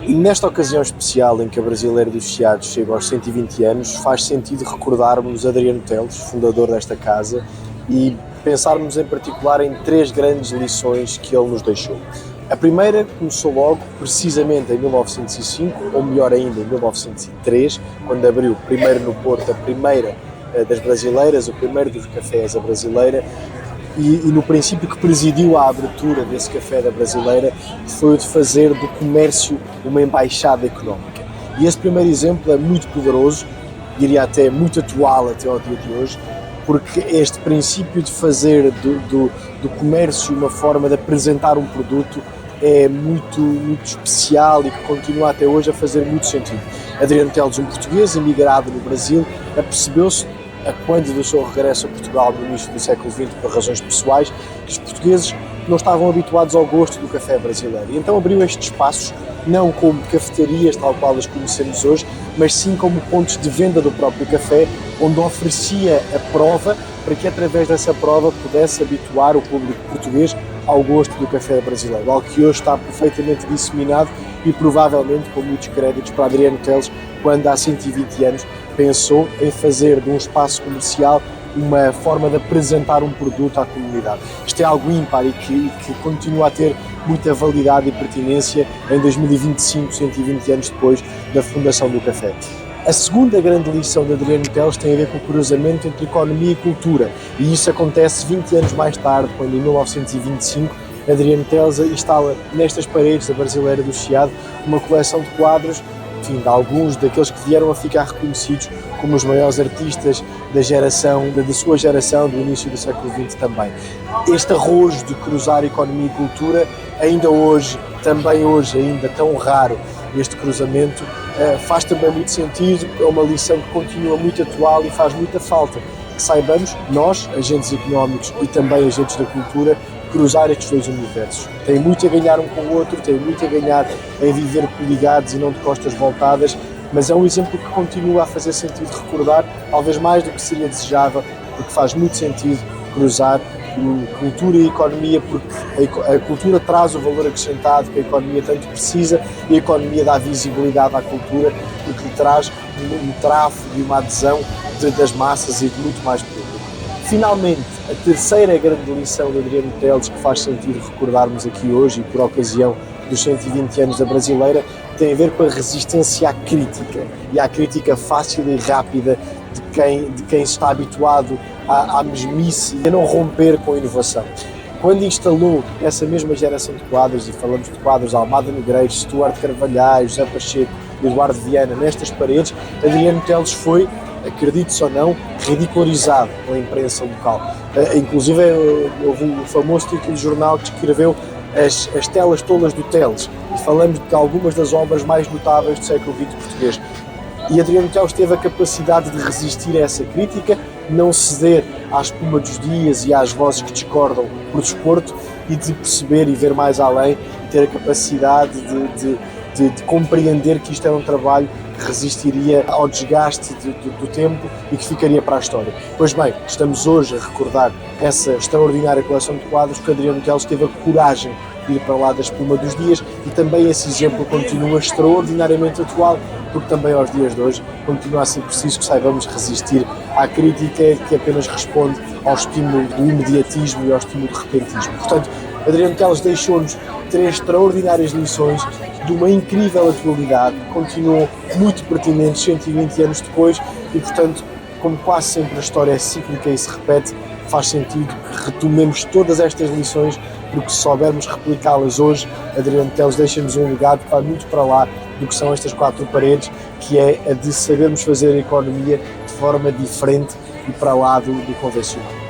E nesta ocasião especial em que a Brasileira dos Chiados chega aos 120 anos, faz sentido recordarmos Adriano Teles, fundador desta casa, e pensarmos em particular em três grandes lições que ele nos deixou. A primeira começou logo, precisamente em 1905, ou melhor ainda, em 1903, quando abriu, primeiro no Porto, a primeira das brasileiras, o primeiro dos cafés, a Brasileira, e no princípio que presidiu a abertura desse café da Brasileira foi o de fazer do comércio uma embaixada económica. E esse primeiro exemplo é muito poderoso, diria até muito atual até ao dia de hoje, porque este princípio de fazer do comércio uma forma de apresentar um produto é muito especial e que continua até hoje a fazer muito sentido. Adriano Teles, um português emigrado no Brasil, apercebeu-se quando do seu regresso a Portugal no início do século XX por razões pessoais, que os portugueses não estavam habituados ao gosto do café brasileiro. E então abriu estes espaços, não como cafetarias tal qual as conhecemos hoje, mas sim como pontos de venda do próprio café, onde oferecia a prova para que através dessa prova pudesse habituar o público português ao gosto do café brasileiro, algo que hoje está perfeitamente disseminado e provavelmente com muitos créditos para Adriano Teles, quando há 120 anos pensou em fazer de um espaço comercial uma forma de apresentar um produto à comunidade. Isto é algo ímpar e que continua a ter muita validade e pertinência em 2025, 120 anos depois da fundação do café. A segunda grande lição de Adriano Teles tem a ver com o cruzamento entre economia e cultura, e isso acontece 20 anos mais tarde, quando em 1925 Adriano Teles instala nestas paredes da Brasileira do Chiado uma coleção de quadros, enfim, de alguns daqueles que vieram a ficar reconhecidos como os maiores artistas da sua geração, do início do século XX também. Este arrojo de cruzar economia e cultura, ainda hoje, ainda tão raro, este cruzamento, faz também muito sentido, é uma lição que continua muito atual e faz muita falta que saibamos, nós, agentes económicos e também agentes da cultura, cruzar estes dois universos. Tem muito a ganhar um com o outro, tem muito a ganhar em viver coligados e não de costas voltadas, mas é um exemplo que continua a fazer sentido recordar, talvez mais do que seria desejável, porque faz muito sentido cruzar cultura e economia, porque a cultura traz o valor acrescentado que a economia tanto precisa e a economia dá visibilidade à cultura, porque lhe traz um tráfego e uma adesão das massas e de muito mais público. Finalmente, a terceira grande lição de Adriano Teles que faz sentido recordarmos aqui hoje e por ocasião dos 120 anos da Brasileira tem a ver com a resistência à crítica e à crítica fácil e rápida de quem está habituado à mesmice e a não romper com a inovação. Quando instalou essa mesma geração de quadros, e falamos de quadros Almada Negreiros, Stuart Carvalhais, José Pacheco e Eduardo Viana nestas paredes, Adriano Teles foi, acredite-se ou não, ridicularizado pela imprensa local. Inclusive houve um famoso título de jornal que escreveu as telas tolas do Teles, e falamos de algumas das obras mais notáveis do século XX português. E Adriano Teles teve a capacidade de resistir a essa crítica, não ceder à espuma dos dias e às vozes que discordam por desporto, e de perceber e ver mais além, e ter a capacidade de compreender que isto era um trabalho que resistiria ao desgaste do tempo e que ficaria para a história. Pois bem, estamos hoje a recordar essa extraordinária coleção de quadros que Adriano Teles teve a coragem de ir para lá da espuma dos dias, e também esse exemplo continua extraordinariamente atual, porque também aos dias de hoje continua a ser preciso que saibamos resistir à crítica que apenas responde ao estímulo do imediatismo e ao estímulo do repentismo. Portanto, Adriano Teles deixou-nos três extraordinárias lições de uma incrível atualidade, que continuam muito pertinentes 120 anos depois, e portanto, como quase sempre a história é cíclica e se repete, faz sentido que retomemos todas estas lições, porque se soubermos replicá-las hoje, Adriano Teles deixa-nos um legado que vai muito para lá do que são estas quatro paredes, que é a de sabermos fazer a economia de forma diferente e para lá do convencional.